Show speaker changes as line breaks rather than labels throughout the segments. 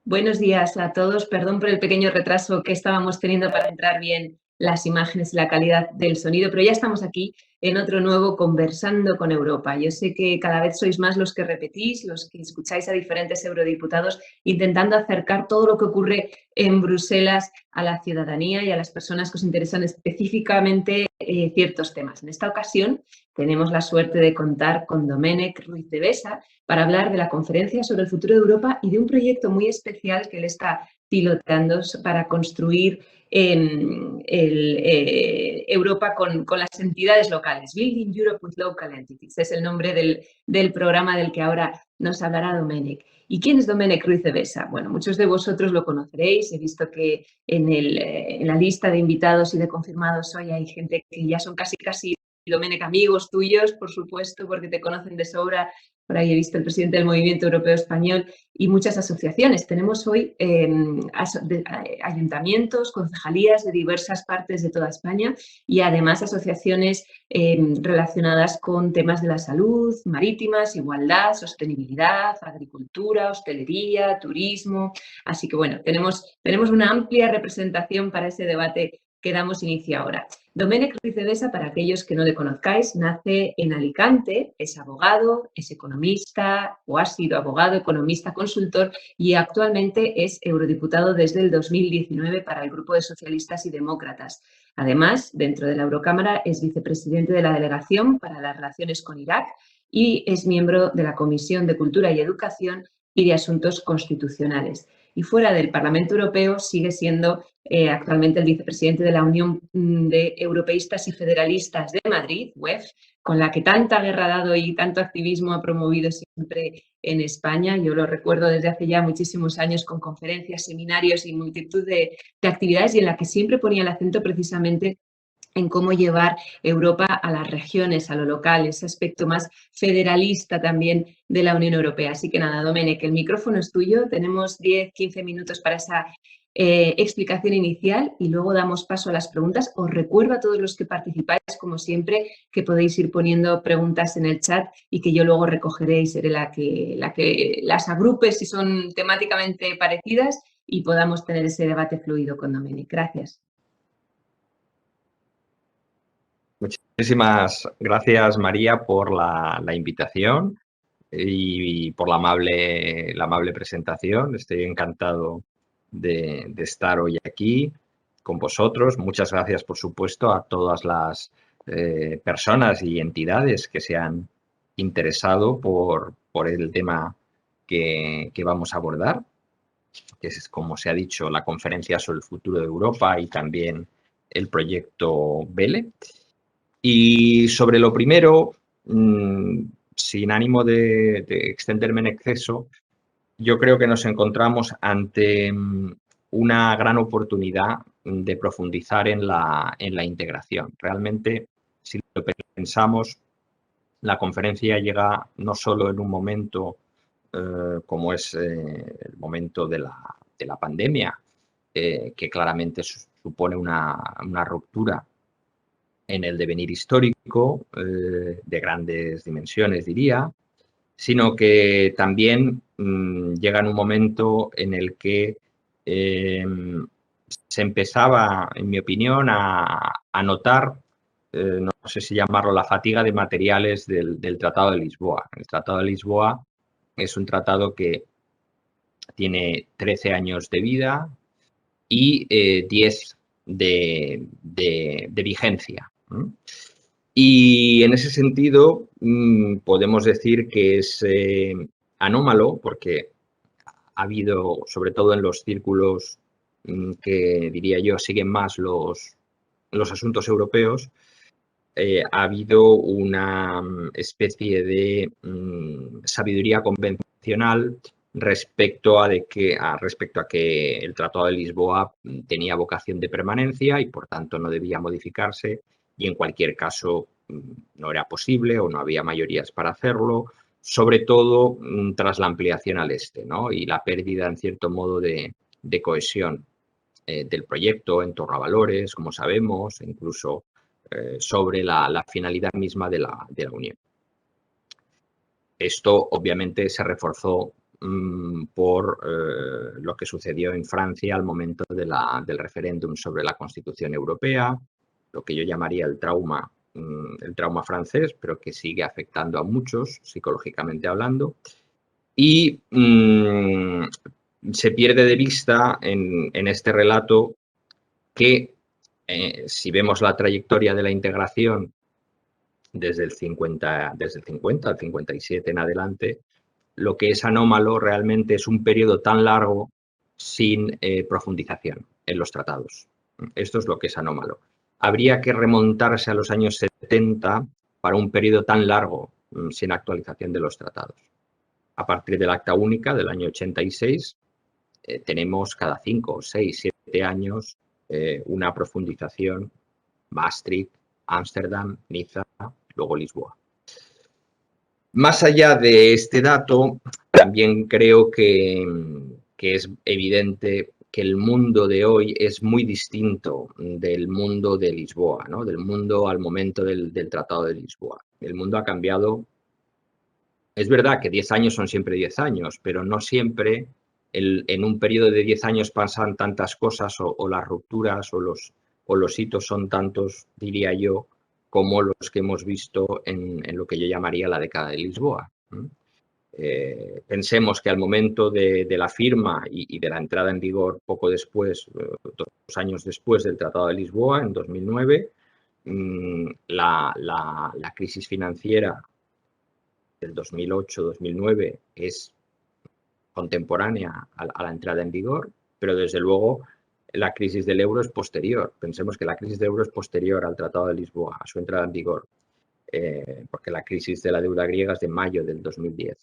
Buenos días a todos. Perdón por el pequeño retraso que estábamos teniendo para entrar bien las imágenes y la calidad del sonido, pero ya estamos aquí en otro nuevo Conversando con Europa. Yo sé que cada vez sois más los que repetís, los que escucháis a diferentes eurodiputados intentando acercar todo lo que ocurre en Bruselas a la ciudadanía y a las personas que os interesan específicamente ciertos temas. En esta ocasión tenemos la suerte de contar con Domènec Ruiz de Besa para hablar de la conferencia sobre el futuro de Europa y de un proyecto muy especial que él está piloteando para construir Europa con las entidades locales. Building Europe with Local Entities es el nombre del programa del que ahora nos hablará Domènec. ¿Y quién es Domènec Ruiz de Besa? Bueno, muchos de vosotros lo conoceréis. He visto que en la lista de invitados y de confirmados hoy hay gente que ya son casi Domènec, amigos tuyos, por supuesto, porque te conocen de sobra. Por ahí he visto el presidente del Movimiento Europeo Español y muchas asociaciones. Tenemos hoy ayuntamientos, concejalías de diversas partes de toda España y además asociaciones relacionadas con temas de la salud, marítimas, igualdad, sostenibilidad, agricultura, hostelería, turismo. Así que bueno, tenemos una amplia representación para ese debate que damos inicio ahora. Domènec Ruiz de Besa, para aquellos que no le conozcáis, nace en Alicante, es abogado, es economista o ha sido abogado, economista, consultor y actualmente es eurodiputado desde el 2019 para el Grupo de Socialistas y Demócratas. Además, dentro de la Eurocámara es vicepresidente de la Delegación para las Relaciones con Irak y es miembro de la Comisión de Cultura y Educación y de Asuntos Constitucionales. Y fuera del Parlamento Europeo sigue siendo actualmente el vicepresidente de la Unión de Europeístas y Federalistas de Madrid, UEF, con la que tanta guerra ha dado y tanto activismo ha promovido siempre en España. Yo lo recuerdo desde hace ya muchísimos años con conferencias, seminarios y multitud de actividades y en la que siempre ponía el acento precisamente en cómo llevar Europa a las regiones, a lo local, ese aspecto más federalista también de la Unión Europea. Así que nada, Domènec, el micrófono es tuyo. Tenemos 10-15 minutos para esa explicación inicial y luego damos paso a las preguntas. Os recuerdo a todos los que participáis, como siempre, que podéis ir poniendo preguntas en el chat y que yo luego recogeré y seré la que las agrupe si son temáticamente parecidas y podamos tener ese debate fluido con Domènec. Gracias.
Muchísimas gracias, María, por la invitación y por la amable presentación. Estoy encantado de estar hoy aquí con vosotros. Muchas gracias, por supuesto, a todas las personas y entidades que se han interesado por el tema que vamos a abordar, que es, como se ha dicho, la conferencia sobre el futuro de Europa y también el proyecto BELE. Y sobre lo primero, sin ánimo de extenderme en exceso, yo creo que nos encontramos ante una gran oportunidad de profundizar en la integración. Realmente, si lo pensamos, la conferencia llega no solo en un momento como es el momento de la pandemia, que claramente supone una ruptura en el devenir histórico de grandes dimensiones, diría, sino que también llega en un momento en el que se empezaba, en mi opinión, a notar, no sé si llamarlo la fatiga de materiales del Tratado de Lisboa. El Tratado de Lisboa es un tratado que tiene 13 años de vida y 10 de vigencia. Y en ese sentido podemos decir que es anómalo porque ha habido, sobre todo en los círculos que diría yo siguen más los asuntos europeos, ha habido una especie de sabiduría convencional respecto a que el Tratado de Lisboa tenía vocación de permanencia y por tanto no debía modificarse y en cualquier caso no era posible o no había mayorías para hacerlo, sobre todo tras la ampliación al este, ¿no? Y la pérdida en cierto modo de cohesión del proyecto en torno a valores, como sabemos, incluso sobre la finalidad misma de la Unión. Esto obviamente se reforzó por lo que sucedió en Francia al momento del referéndum sobre la Constitución Europea, lo que yo llamaría el trauma francés, pero que sigue afectando a muchos, psicológicamente hablando. Y se pierde de vista en este relato que, si vemos la trayectoria de la integración desde el 50 al 57 en adelante, lo que es anómalo realmente es un periodo tan largo sin profundización en los tratados. Esto es lo que es anómalo. Habría que remontarse a los años 70 para un periodo tan largo sin actualización de los tratados. A partir del Acta Única del año 86, tenemos cada 5, 6, 7 años una profundización: Maastricht, Ámsterdam, Niza, luego Lisboa. Más allá de este dato, también creo que es evidente que el mundo de hoy es muy distinto del mundo de Lisboa, ¿no? Del mundo al momento del Tratado de Lisboa. El mundo ha cambiado. Es verdad que 10 años son siempre 10 años, pero no siempre en un periodo de 10 años pasan tantas cosas o las rupturas o los hitos son tantos, diría yo, como los que hemos visto en lo que yo llamaría la década de Lisboa. Pensemos que al momento de la firma y de la entrada en vigor poco después, 2 años después del Tratado de Lisboa, en 2009, la crisis financiera del 2008-2009 es contemporánea a la entrada en vigor, pero desde luego la crisis del euro es posterior. Pensemos que la crisis del euro es posterior al Tratado de Lisboa, a su entrada en vigor, porque la crisis de la deuda griega es de mayo del 2010.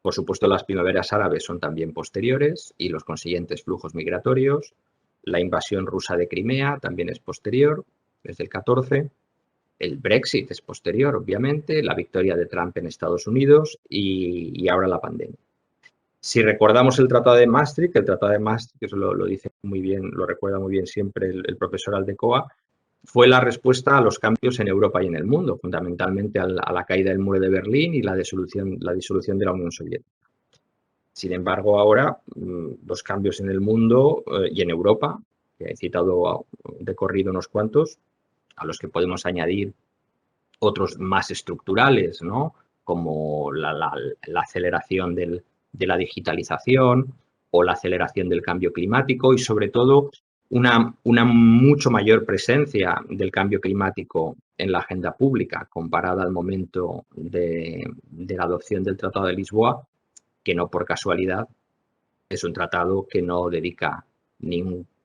Por supuesto, las primaveras árabes son también posteriores y los consiguientes flujos migratorios. La invasión rusa de Crimea también es posterior, desde el 14. El Brexit es posterior, obviamente, la victoria de Trump en Estados Unidos y ahora la pandemia. Si recordamos el Tratado de Maastricht, eso lo dice muy bien, lo recuerda muy bien siempre el profesor Aldecoa, fue la respuesta a los cambios en Europa y en el mundo, fundamentalmente a la caída del muro de Berlín y la disolución de la Unión Soviética. Sin embargo, ahora los cambios en el mundo y en Europa, que he citado de corrido unos cuantos, a los que podemos añadir otros más estructurales, ¿no? Como la aceleración de la digitalización o la aceleración del cambio climático y, sobre todo, una mucho mayor presencia del cambio climático en la agenda pública comparada al momento de la adopción del Tratado de Lisboa, que no por casualidad es un tratado que no dedica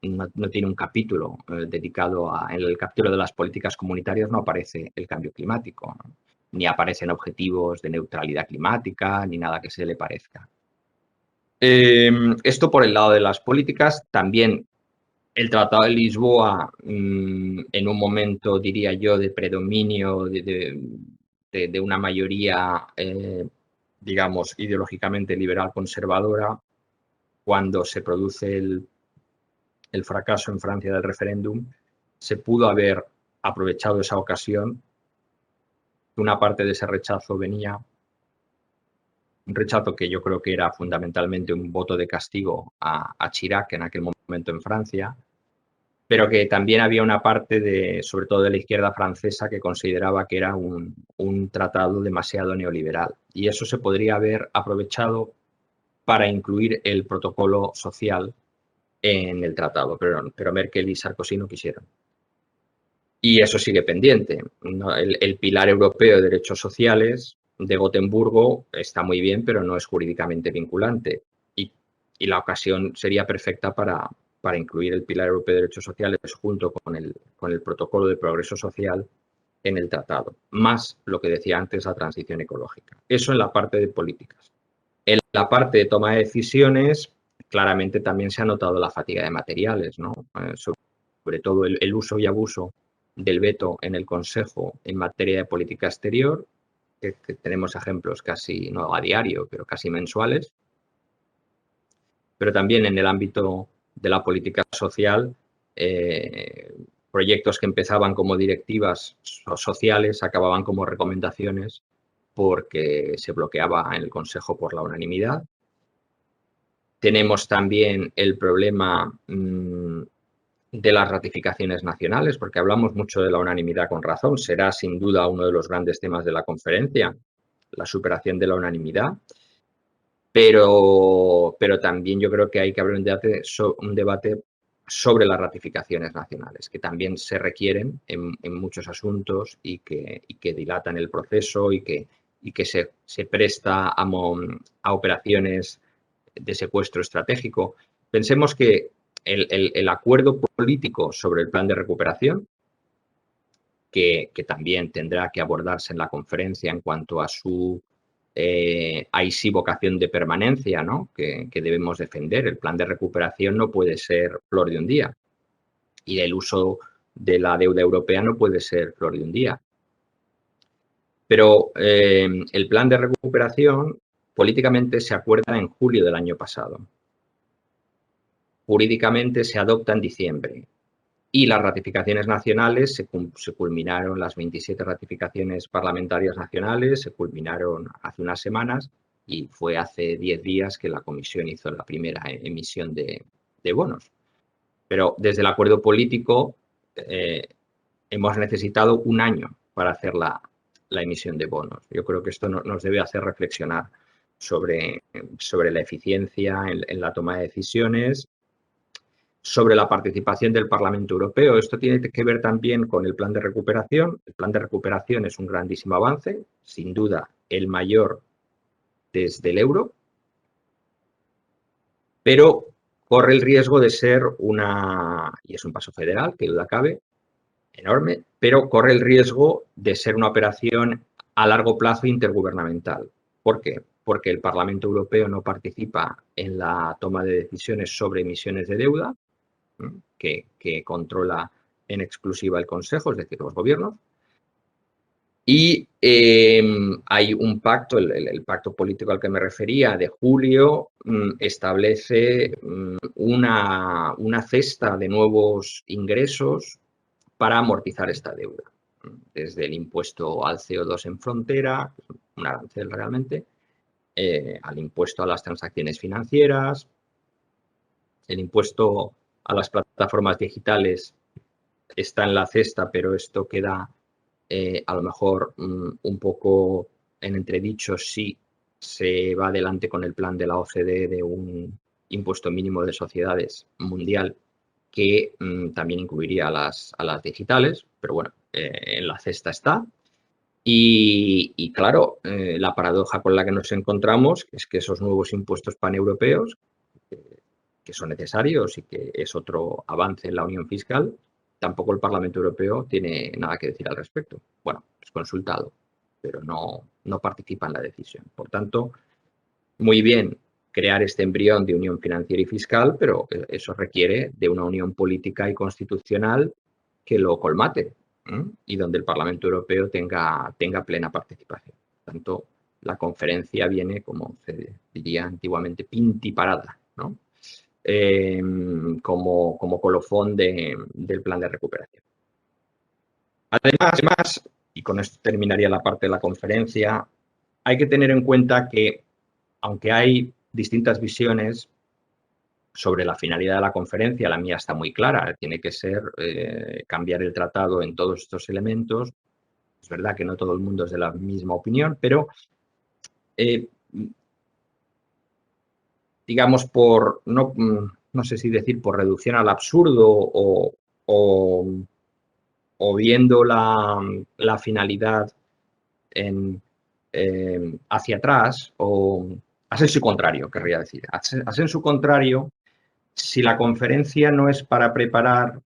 no tiene un capítulo dedicado en el capítulo de las políticas comunitarias no aparece el cambio climático, ¿no? Ni aparecen objetivos de neutralidad climática, ni nada que se le parezca. Esto por el lado de las políticas. También el Tratado de Lisboa, en un momento, diría yo, de predominio de una mayoría, digamos, ideológicamente liberal conservadora, cuando se produce el fracaso en Francia del referéndum, se pudo haber aprovechado esa ocasión. Una parte de ese rechazo venía, un rechazo que yo creo que era fundamentalmente un voto de castigo a Chirac en aquel momento en Francia, pero que también había una parte, sobre todo de la izquierda francesa, que consideraba que era un tratado demasiado neoliberal. Y eso se podría haber aprovechado para incluir el protocolo social en el tratado, pero Merkel y Sarkozy no quisieron. Y eso sigue pendiente, ¿no? El pilar europeo de derechos sociales de Gotemburgo está muy bien, pero no es jurídicamente vinculante. Y la ocasión sería perfecta para incluir el pilar europeo de derechos sociales junto con el protocolo de progreso social en el tratado, más lo que decía antes, la transición ecológica. Eso en la parte de políticas. En la parte de toma de decisiones, claramente también se ha notado la fatiga de materiales, ¿no? Sobre todo el uso y abuso del veto en el Consejo en materia de política exterior, que tenemos ejemplos casi, no a diario, pero casi mensuales. Pero también en el ámbito de la política social, proyectos que empezaban como directivas sociales acababan como recomendaciones porque se bloqueaba en el Consejo por la unanimidad. Tenemos también el problema de las ratificaciones nacionales, porque hablamos mucho de la unanimidad con razón. Será sin duda uno de los grandes temas de la conferencia, la superación de la unanimidad. Pero también yo creo que hay que abrir un debate sobre las ratificaciones nacionales, que también se requieren en muchos asuntos y que dilatan el proceso y que se presta a operaciones de secuestro estratégico. Pensemos que el acuerdo político sobre el plan de recuperación, que también tendrá que abordarse en la conferencia en cuanto a su hay sí vocación de permanencia, ¿no? que debemos defender. El plan de recuperación no puede ser flor de un día y el uso de la deuda europea no puede ser flor de un día. Pero el plan de recuperación políticamente se acuerda en julio del año pasado. Jurídicamente se adopta en diciembre. Y las ratificaciones nacionales se culminaron, las 27 ratificaciones parlamentarias nacionales se culminaron hace unas semanas y fue hace 10 días que la Comisión hizo la primera emisión de bonos. Pero desde el acuerdo político hemos necesitado un año para hacer la emisión de bonos. Yo creo que esto nos debe hacer reflexionar sobre la eficiencia en la toma de decisiones, sobre la participación del Parlamento Europeo. Esto tiene que ver también con el plan de recuperación. El plan de recuperación es un grandísimo avance, sin duda el mayor desde el euro, pero corre el riesgo de ser y es un paso federal, que duda cabe, enorme, pero corre el riesgo de ser una operación a largo plazo intergubernamental. ¿Por qué? Porque el Parlamento Europeo no participa en la toma de decisiones sobre emisiones de deuda, que controla en exclusiva el Consejo, es decir, los gobiernos. Y hay un pacto, el pacto político al que me refería, de julio, establece una cesta de nuevos ingresos para amortizar esta deuda. Desde el impuesto al CO2 en frontera, un arancel realmente, al impuesto a las transacciones financieras, el impuesto a las plataformas digitales está en la cesta, pero esto queda a lo mejor un poco en entredicho si se va adelante con el plan de la OCDE de un impuesto mínimo de sociedades mundial que también incluiría a las digitales, pero bueno, en la cesta está. Y claro, la paradoja con la que nos encontramos es que esos nuevos impuestos paneuropeos, que son necesarios y que es otro avance en la unión fiscal, tampoco el Parlamento Europeo tiene nada que decir al respecto. Bueno, es consultado, pero no participa en la decisión. Por tanto, muy bien crear este embrión de unión financiera y fiscal, pero eso requiere de una unión política y constitucional que lo colmate, y donde el Parlamento Europeo tenga plena participación. Por tanto, la conferencia viene, como se diría antiguamente, pintiparada, ¿no? Como colofón del plan de recuperación. Además, y con esto terminaría la parte de la conferencia, hay que tener en cuenta que, aunque hay distintas visiones sobre la finalidad de la conferencia, la mía está muy clara, tiene que ser cambiar el tratado en todos estos elementos. Es verdad que no todo el mundo es de la misma opinión, pero digamos, no sé si decir por reducción al absurdo o viendo la finalidad hacia atrás, o a sensu contrario, querría decir. A sensu contrario, si la conferencia no es para preparar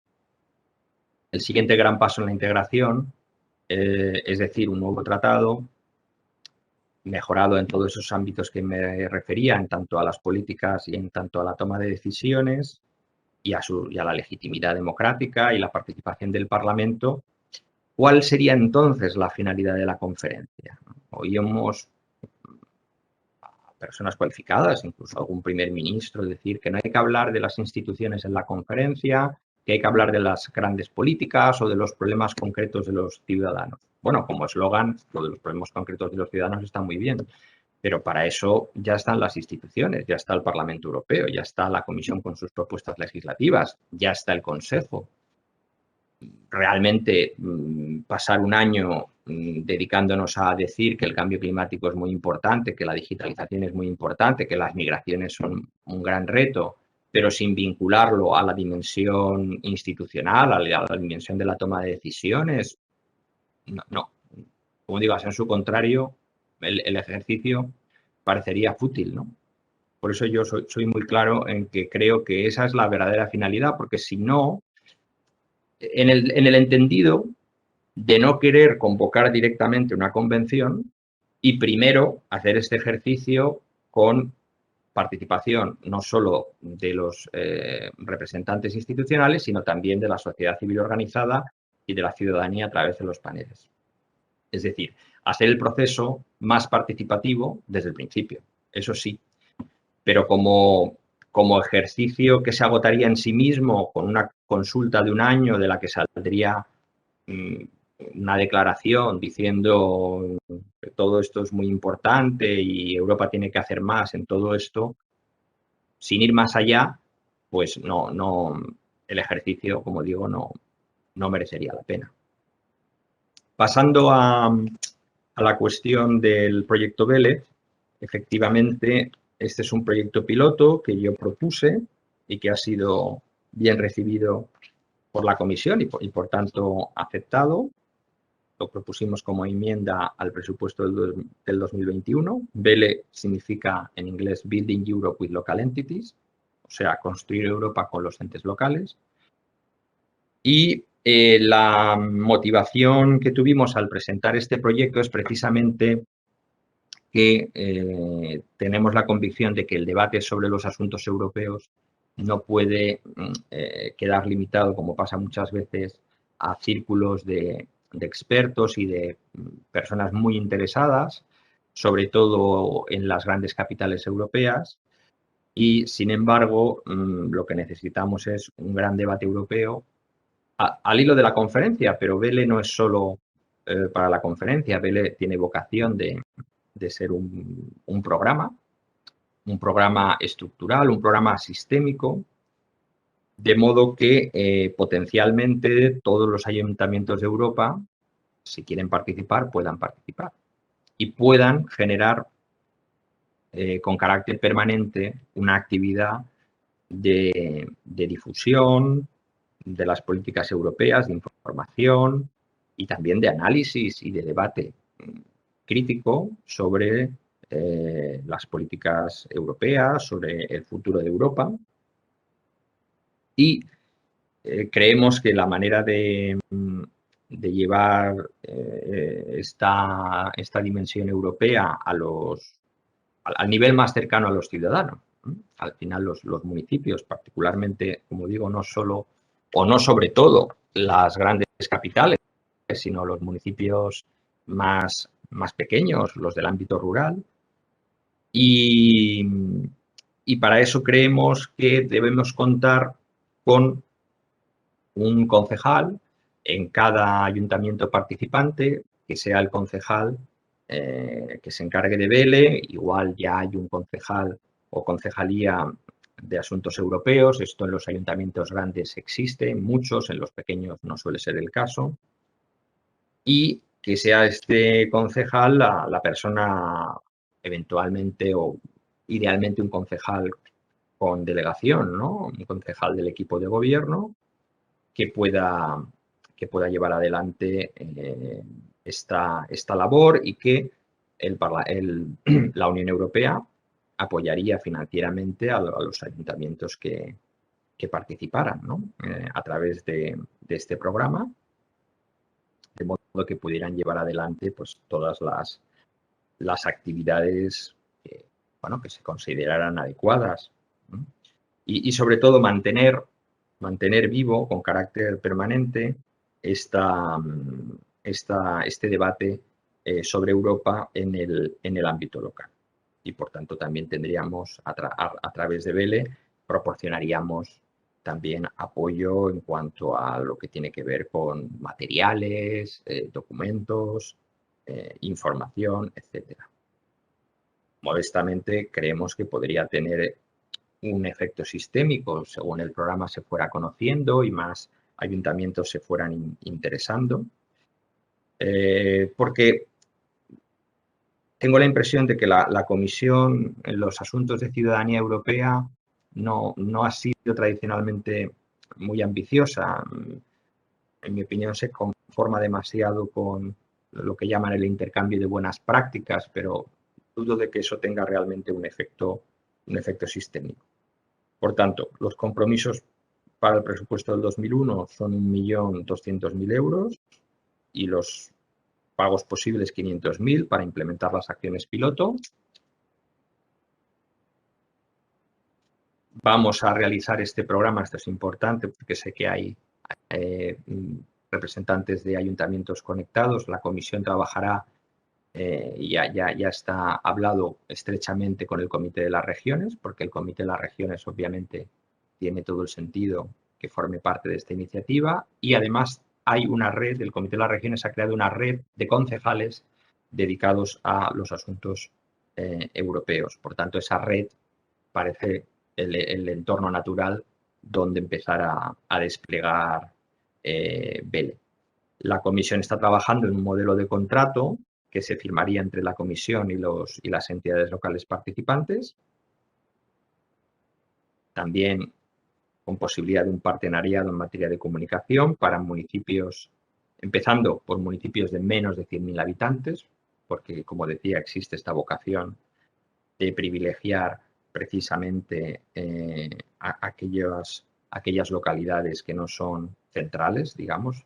el siguiente gran paso en la integración, es decir, un nuevo tratado mejorado en todos esos ámbitos que me refería, en tanto a las políticas y en tanto a la toma de decisiones y a la legitimidad democrática y la participación del Parlamento, ¿cuál sería entonces la finalidad de la conferencia? Oímos a personas cualificadas, incluso algún primer ministro, decir que no hay que hablar de las instituciones en la conferencia, que hay que hablar de las grandes políticas o de los problemas concretos de los ciudadanos. Bueno, como eslogan, lo de los problemas concretos de los ciudadanos está muy bien, pero para eso ya están las instituciones, ya está el Parlamento Europeo, ya está la Comisión con sus propuestas legislativas, ya está el Consejo. Realmente pasar un año dedicándonos a decir que el cambio climático es muy importante, que la digitalización es muy importante, que las migraciones son un gran reto, pero sin vincularlo a la dimensión institucional, a la dimensión de la toma de decisiones, no. Como digo, en su contrario, el ejercicio parecería fútil, ¿no? Por eso yo soy muy claro en que creo que esa es la verdadera finalidad, porque si no, en el entendido de no querer convocar directamente una convención y primero hacer este ejercicio con participación no solo de los representantes institucionales, sino también de la sociedad civil organizada y de la ciudadanía a través de los paneles. Es decir, hacer el proceso más participativo desde el principio, eso sí, pero como ejercicio que se agotaría en sí mismo con una consulta de un año de la que saldría una declaración diciendo que todo esto es muy importante y Europa tiene que hacer más en todo esto, sin ir más allá, pues no, el ejercicio, como digo, no merecería la pena. Pasando a la cuestión del proyecto Vélez, efectivamente, este es un proyecto piloto que yo propuse y que ha sido bien recibido por la comisión y por tanto aceptado. Lo propusimos como enmienda al presupuesto del 2021. BELE significa en inglés Building Europe with Local Entities, o sea, construir Europa con los entes locales. Y la motivación que tuvimos al presentar este proyecto es precisamente que tenemos la convicción de que el debate sobre los asuntos europeos no puede quedar limitado, como pasa muchas veces, a círculos de expertos y de personas muy interesadas, sobre todo en las grandes capitales europeas. Y, sin embargo, lo que necesitamos es un gran debate europeo al hilo de la conferencia, pero BELE no es solo para la conferencia. BELE tiene vocación de ser un programa estructural, un programa sistémico, de modo que potencialmente todos los ayuntamientos de Europa, si quieren participar, puedan participar y puedan generar con carácter permanente una actividad de difusión de las políticas europeas, de información y también de análisis y de debate crítico sobre las políticas europeas, sobre el futuro de Europa. Y creemos que la manera de llevar esta dimensión europea al nivel más cercano a los ciudadanos. Al final los municipios, particularmente, como digo, no solo o no sobre todo las grandes capitales, sino los municipios más pequeños, los del ámbito rural. Y para eso creemos que debemos contar con un concejal en cada ayuntamiento participante, que sea el concejal que se encargue de BELE. Igual ya hay un concejal o concejalía de asuntos europeos. Esto en los ayuntamientos grandes existe, en muchos, en los pequeños no suele ser el caso. Y que sea este concejal la persona eventualmente o idealmente un concejal con delegación, ¿no? Un concejal del equipo de gobierno que pueda llevar adelante esta labor y que la Unión Europea apoyaría financieramente a los ayuntamientos que participaran, ¿no? A través de este programa, de modo que pudieran llevar adelante pues, todas las actividades que se consideraran adecuadas, ¿no? Y sobre todo mantener vivo con carácter permanente este debate sobre Europa en el ámbito local. Y por tanto también tendríamos, a través de BELE, proporcionaríamos también apoyo en cuanto a lo que tiene que ver con materiales, documentos, información, etcétera. Modestamente creemos que podría tener un efecto sistémico según el programa se fuera conociendo y más ayuntamientos se fueran interesando, porque tengo la impresión de que la Comisión en los asuntos de ciudadanía europea no ha sido tradicionalmente muy ambiciosa. En mi opinión, se conforma demasiado con lo que llaman el intercambio de buenas prácticas, pero dudo de que eso tenga realmente un efecto sistémico. Por tanto, los compromisos para el presupuesto del 2001 son 1.200.000 euros y los pagos posibles 500.000 para implementar las acciones piloto. Vamos a realizar este programa, esto es importante porque sé que hay representantes de ayuntamientos conectados. La comisión trabajará y ya está hablado estrechamente con el Comité de las Regiones, porque el Comité de las Regiones obviamente tiene todo el sentido que forme parte de esta iniciativa y además hay una red, el Comité de las Regiones ha creado una red de concejales dedicados a los asuntos europeos. Por tanto, esa red parece el entorno natural donde empezar a desplegar BELE. La comisión está trabajando en un modelo de contrato que se firmaría entre la comisión y las entidades locales participantes. También con posibilidad de un partenariado en materia de comunicación para municipios, empezando por municipios de menos de 100.000 habitantes, porque, como decía, existe esta vocación de privilegiar precisamente aquellas localidades que no son centrales, digamos,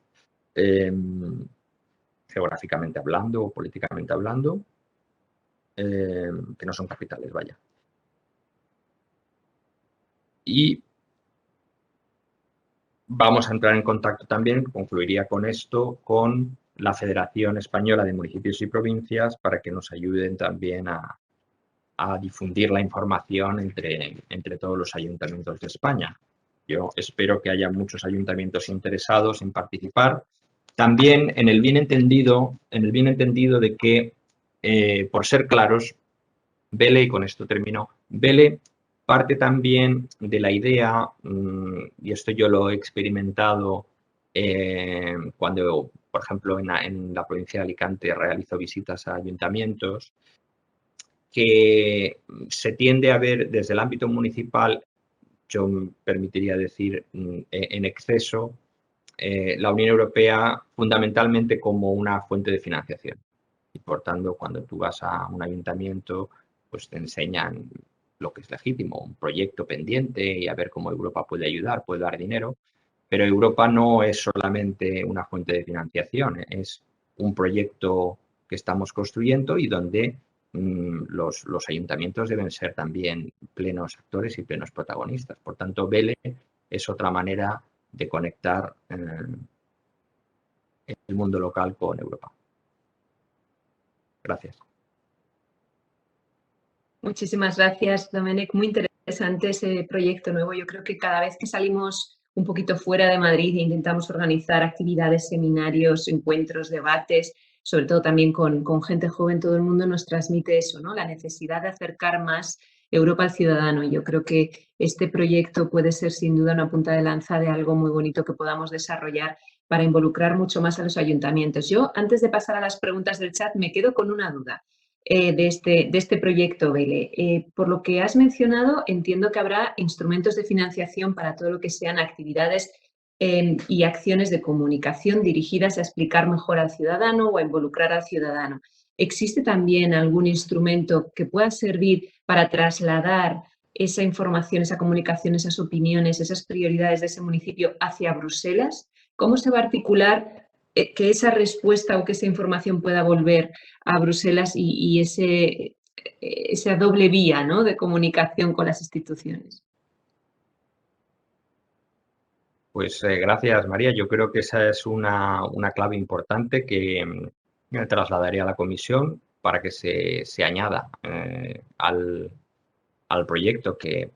geográficamente hablando o políticamente hablando, que no son capitales, vaya. Y vamos a entrar en contacto también, concluiría con esto, con la Federación Española de Municipios y Provincias para que nos ayuden también a difundir la información entre todos los ayuntamientos de España. Yo espero que haya muchos ayuntamientos interesados en participar. También en el bien entendido de que, por ser claros, BELE, y con esto termino, BELE parte también de la idea, y esto yo lo he experimentado cuando, por ejemplo, en la provincia de Alicante realizo visitas a ayuntamientos, que se tiende a ver desde el ámbito municipal, yo me permitiría decir en exceso, la Unión Europea fundamentalmente como una fuente de financiación. Y por tanto, cuando tú vas a un ayuntamiento, pues te enseñan lo que es legítimo, un proyecto pendiente y a ver cómo Europa puede ayudar, puede dar dinero. Pero Europa no es solamente una fuente de financiación, es un proyecto que estamos construyendo y donde los ayuntamientos deben ser también plenos actores y plenos protagonistas. Por tanto, BELE es otra manera de conectar el mundo local con Europa. Gracias.
Muchísimas gracias, Domènec. Muy interesante ese proyecto nuevo. Yo creo que cada vez que salimos un poquito fuera de Madrid e intentamos organizar actividades, seminarios, encuentros, debates, sobre todo también con gente joven, todo el mundo nos transmite eso, ¿no? La necesidad de acercar más Europa al ciudadano. Yo creo que este proyecto puede ser sin duda una punta de lanza de algo muy bonito que podamos desarrollar para involucrar mucho más a los ayuntamientos. Yo, antes de pasar a las preguntas del chat, me quedo con una duda. De este proyecto BELE. Por lo que has mencionado, entiendo que habrá instrumentos de financiación para todo lo que sean actividades y acciones de comunicación dirigidas a explicar mejor al ciudadano o a involucrar al ciudadano. ¿Existe también algún instrumento que pueda servir para trasladar esa información, esa comunicación, esas opiniones, esas prioridades de ese municipio hacia Bruselas? ¿Cómo se va a articular que esa respuesta o que esa información pueda volver a Bruselas y esa doble vía, ¿no?, de comunicación con las instituciones?
Pues gracias, María. Yo creo que esa es una clave importante que trasladaré a la comisión para que se añada al proyecto que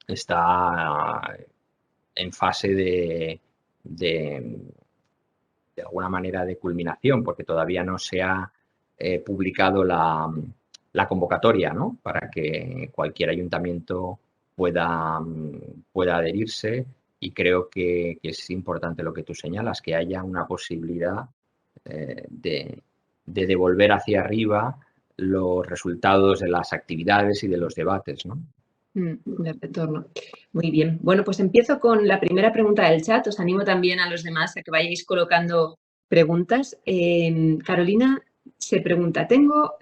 está en fase de alguna manera de culminación, porque todavía no se ha publicado la convocatoria, ¿no? Para que cualquier ayuntamiento pueda adherirse, y creo que es importante lo que tú señalas, que haya una posibilidad de devolver hacia arriba los resultados de las actividades y de los debates, ¿no?
De retorno. Muy bien. Bueno, pues empiezo con la primera pregunta del chat. Os animo también a los demás a que vayáis colocando preguntas. Carolina se pregunta, tengo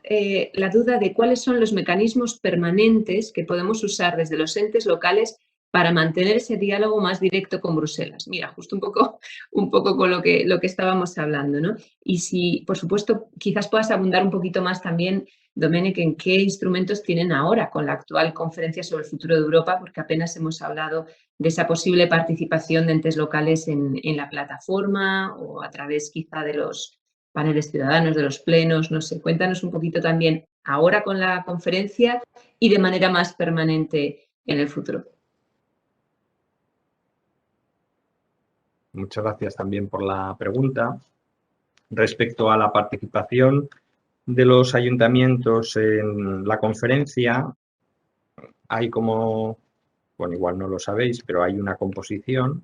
la duda de cuáles son los mecanismos permanentes que podemos usar desde los entes locales para mantener ese diálogo más directo con Bruselas. Mira, justo un poco con lo que estábamos hablando, ¿no? Y si, por supuesto, quizás puedas abundar un poquito más también, Domènec, ¿en qué instrumentos tienen ahora con la actual conferencia sobre el futuro de Europa? Porque apenas hemos hablado de esa posible participación de entes locales en la plataforma o a través quizá de los paneles ciudadanos, de los plenos, no sé. Cuéntanos un poquito también ahora con la conferencia y de manera más permanente en el futuro.
Muchas gracias también por la pregunta. Respecto a la participación de los ayuntamientos en la conferencia, hay como, bueno, igual no lo sabéis, pero hay una composición,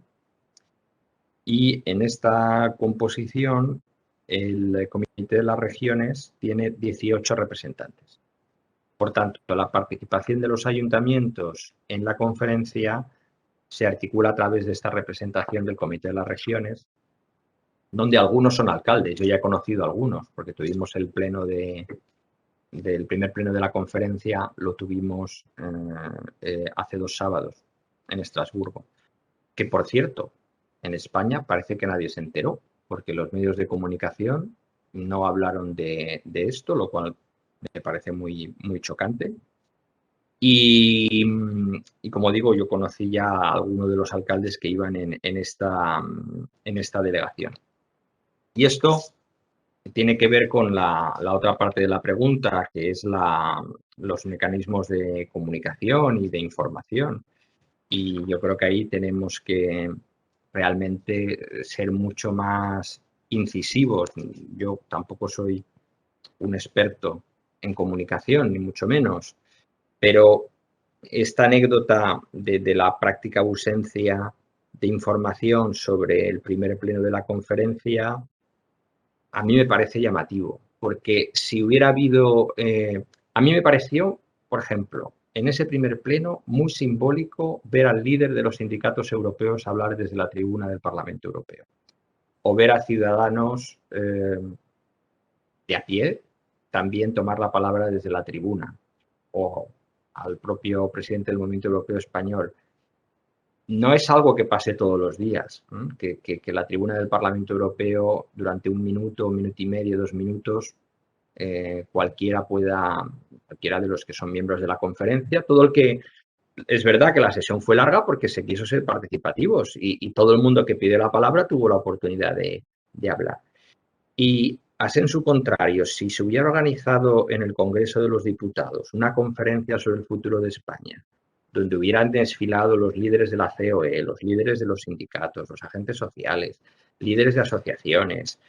y en esta composición el Comité de las Regiones tiene 18 representantes. Por tanto, la participación de los ayuntamientos en la conferencia se articula a través de esta representación del Comité de las Regiones, donde algunos son alcaldes. Yo ya he conocido a algunos, porque tuvimos el pleno del primer pleno de la conferencia, lo tuvimos hace 2 sábados en Estrasburgo. Que, por cierto, en España parece que nadie se enteró, porque los medios de comunicación no hablaron de esto, lo cual me parece muy, muy chocante. Y como digo, yo conocí ya a algunos de los alcaldes que iban en esta delegación. Y esto tiene que ver con la otra parte de la pregunta, que es los mecanismos de comunicación y de información. Y yo creo que ahí tenemos que realmente ser mucho más incisivos. Yo tampoco soy un experto en comunicación, ni mucho menos, pero esta anécdota de la práctica ausencia de información sobre el primer pleno de la conferencia, a mí me parece llamativo, porque si hubiera habido... a mí me pareció, por ejemplo, en ese primer pleno, muy simbólico ver al líder de los sindicatos europeos hablar desde la tribuna del Parlamento Europeo, o ver a ciudadanos de a pie también tomar la palabra desde la tribuna, o al propio presidente del Movimiento Europeo Español. No es algo que pase todos los días, ¿eh? que la tribuna del Parlamento Europeo durante 1 minuto, 1 minuto y medio, 2 minutos, cualquiera de los que son miembros de la conferencia, todo el que... Es verdad que la sesión fue larga porque se quiso ser participativos, y todo el mundo que pidió la palabra tuvo la oportunidad de hablar. Y a sensu contrario, si se hubiera organizado en el Congreso de los Diputados una conferencia sobre el futuro de España, donde hubieran desfilado los líderes de la COE, los líderes de los sindicatos, los agentes sociales, líderes de asociaciones,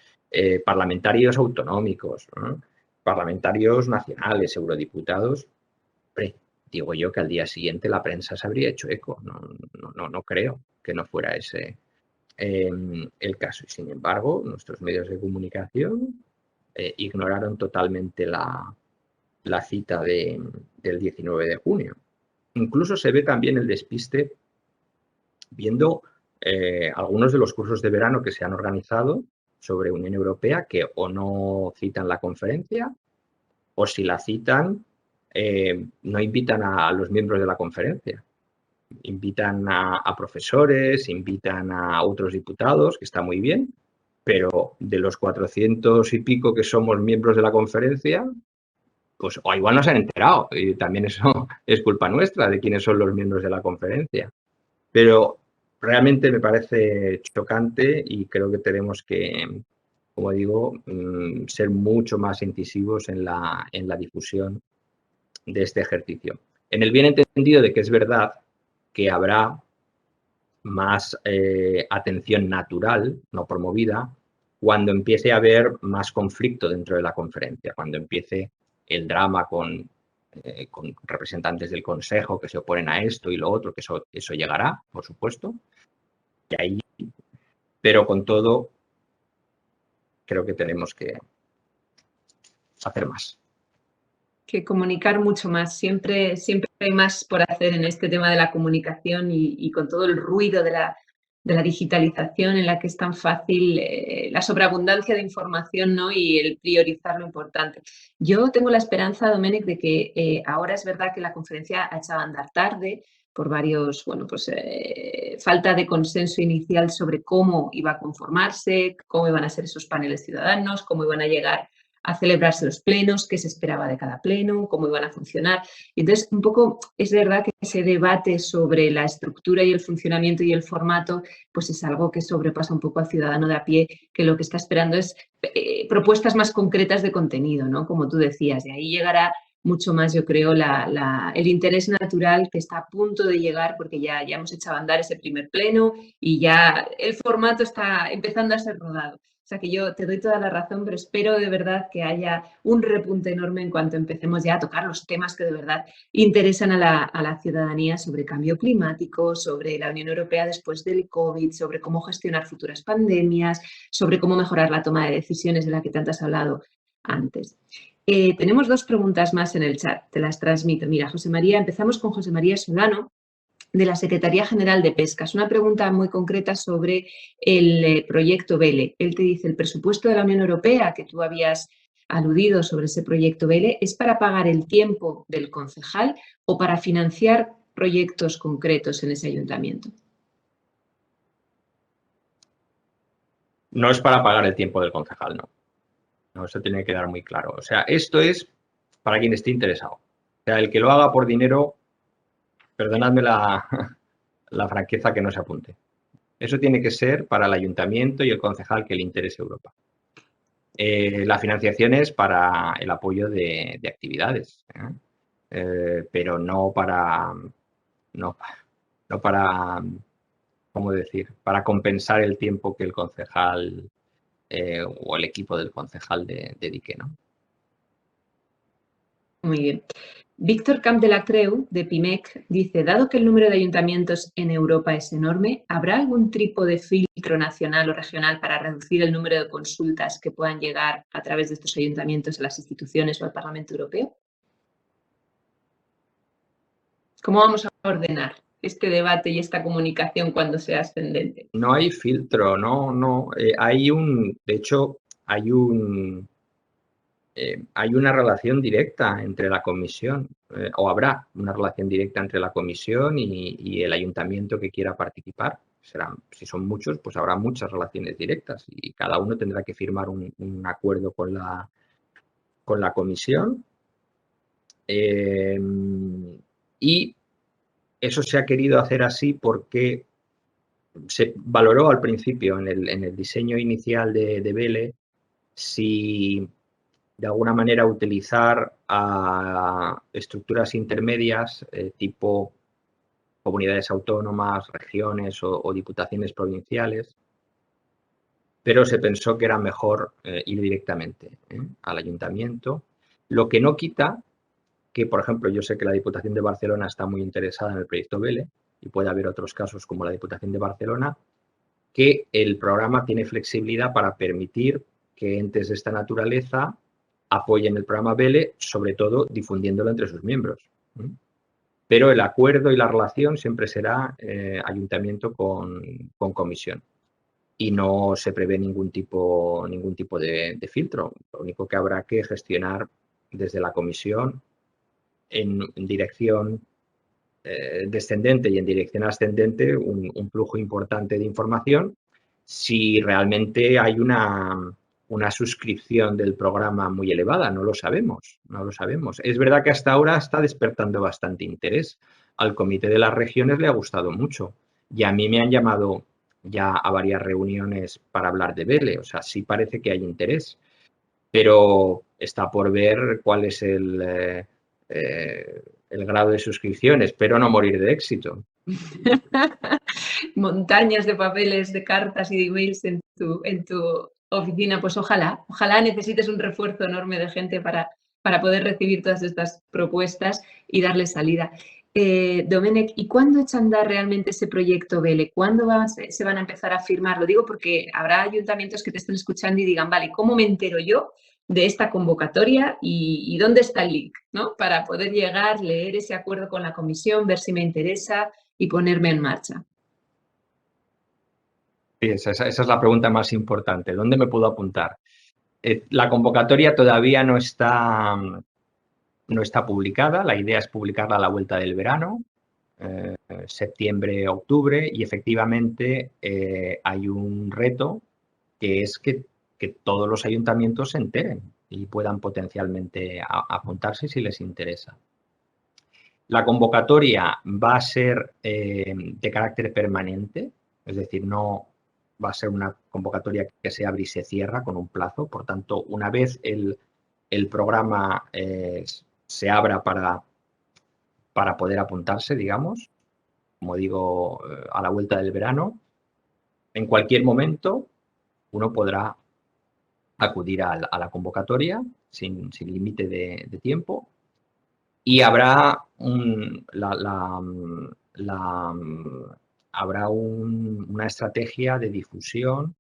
parlamentarios autonómicos, ¿no?, parlamentarios nacionales, eurodiputados, digo yo que al día siguiente la prensa se habría hecho eco. No creo que no fuera ese el caso. Y sin embargo, nuestros medios de comunicación ignoraron totalmente la cita del 19 de junio. Incluso se ve también el despiste viendo algunos de los cursos de verano que se han organizado sobre Unión Europea, que o no citan la conferencia, o si la citan, no invitan a los miembros de la conferencia. Invitan a profesores, invitan a otros diputados, que está muy bien, pero de los 400 y pico que somos miembros de la conferencia, pues o igual no se han enterado, y también eso es culpa nuestra de quiénes son los miembros de la conferencia. Pero realmente me parece chocante, y creo que tenemos que, como digo, ser mucho más incisivos en la difusión de este ejercicio. En el bien entendido de que es verdad que habrá más atención natural, no promovida, cuando empiece a haber más conflicto dentro de la conferencia, cuando empiece el drama con representantes del Consejo que se oponen a esto y lo otro, que eso llegará, por supuesto, y ahí, pero con todo, creo que tenemos que hacer más.
Que comunicar mucho más. Siempre hay más por hacer en este tema de la comunicación y con todo el ruido de la digitalización en la que es tan fácil la sobreabundancia de información, ¿no? Y el priorizar lo importante. Yo tengo la esperanza, Domènec, de que ahora es verdad que la conferencia ha echado a andar tarde por varios, bueno, pues falta de consenso inicial sobre cómo iba a conformarse, cómo iban a ser esos paneles ciudadanos, cómo iban a llegar a celebrarse los plenos, qué se esperaba de cada pleno, cómo iban a funcionar. Y entonces, un poco es verdad que ese debate sobre la estructura y el funcionamiento y el formato, pues es algo que sobrepasa un poco al ciudadano de a pie, que lo que está esperando es propuestas más concretas de contenido, ¿no? Como tú decías, y ahí llegará mucho más, yo creo, el interés natural que está a punto de llegar porque ya hemos echado a andar ese primer pleno y ya el formato está empezando a ser rodado. O sea que yo te doy toda la razón, pero espero de verdad que haya un repunte enorme en cuanto empecemos ya a tocar los temas que de verdad interesan a la ciudadanía sobre cambio climático, sobre la Unión Europea después del COVID, sobre cómo gestionar futuras pandemias, sobre cómo mejorar la toma de decisiones de la que tanto has hablado antes. Tenemos dos preguntas más en el chat, te las transmito. Mira, empezamos con José María Solano, de la Secretaría General de Pesca. Es una pregunta muy concreta sobre el proyecto BELE. Él te dice, el presupuesto de la Unión Europea, que tú habías aludido sobre ese proyecto BELE, ¿es para pagar el tiempo del concejal o para financiar proyectos concretos en ese ayuntamiento?
No es para pagar el tiempo del concejal, no. No, eso tiene que quedar muy claro. O sea, esto es para quien esté interesado. O sea, el que lo haga por dinero, perdonadme la franqueza, que no se apunte. Eso tiene que ser para el ayuntamiento y el concejal que le interese Europa. La financiación es para el apoyo de actividades, pero no para, ¿cómo decir? Para compensar el tiempo que el concejal o el equipo del concejal dedique, ¿no?
Muy bien. Víctor Camp de la Creu, de PIMEC, dice, dado que el número de ayuntamientos en Europa es enorme, ¿habrá algún tipo de filtro nacional o regional para reducir el número de consultas que puedan llegar a través de estos ayuntamientos a las instituciones o al Parlamento Europeo? ¿Cómo vamos a ordenar este debate y esta comunicación cuando sea ascendente?
No hay filtro, no. De hecho, hay una relación directa entre la comisión, o habrá una relación directa entre la comisión y el ayuntamiento que quiera participar. Si son muchos, pues habrá muchas relaciones directas y cada uno tendrá que firmar un acuerdo con la comisión. Y eso se ha querido hacer así porque se valoró al principio en el diseño inicial de BELE si de alguna manera utilizar a estructuras intermedias tipo comunidades autónomas, regiones o diputaciones provinciales, pero se pensó que era mejor ir directamente al ayuntamiento, lo que no quita que, por ejemplo, yo sé que la Diputación de Barcelona está muy interesada en el proyecto BELE y puede haber otros casos como la Diputación de Barcelona, que el programa tiene flexibilidad para permitir que entes de esta naturaleza apoyen el programa BELE, sobre todo difundiéndolo entre sus miembros. Pero el acuerdo y la relación siempre será ayuntamiento con comisión. Y no se prevé ningún tipo de filtro. Lo único que habrá que gestionar desde la comisión en dirección descendente y en dirección ascendente un flujo importante de información si realmente hay una suscripción del programa muy elevada. No lo sabemos. Es verdad que hasta ahora está despertando bastante interés. Al Comité de las Regiones le ha gustado mucho y a mí me han llamado ya a varias reuniones para hablar de BELE. O sea, sí parece que hay interés, pero está por ver cuál es el grado de suscripción. Espero no morir de éxito,
Montañas de papeles, de cartas y de emails en tu oficina. Pues ojalá necesites un refuerzo enorme de gente para poder recibir todas estas propuestas y darle salida. Domènec, ¿y cuándo echa a andar realmente ese proyecto BELE? ¿Cuándo se van a empezar a firmar? Lo digo porque habrá ayuntamientos que te estén escuchando y digan, vale, ¿cómo me entero yo de esta convocatoria y dónde está el link, ¿no? Para poder llegar, leer ese acuerdo con la comisión, ver si me interesa y ponerme en marcha.
Sí, esa es la pregunta más importante. ¿Dónde me puedo apuntar? La convocatoria todavía no está publicada. La idea es publicarla a la vuelta del verano, septiembre, octubre, y efectivamente hay un reto que es que todos los ayuntamientos se enteren y puedan potencialmente apuntarse si les interesa. La convocatoria va a ser de carácter permanente, es decir, no va a ser una convocatoria que se abre y se cierra con un plazo. Por tanto, una vez el programa se abra para poder apuntarse, digamos, como digo, a la vuelta del verano, en cualquier momento uno podrá acudir a la convocatoria sin límite de tiempo, y habrá una estrategia de difusión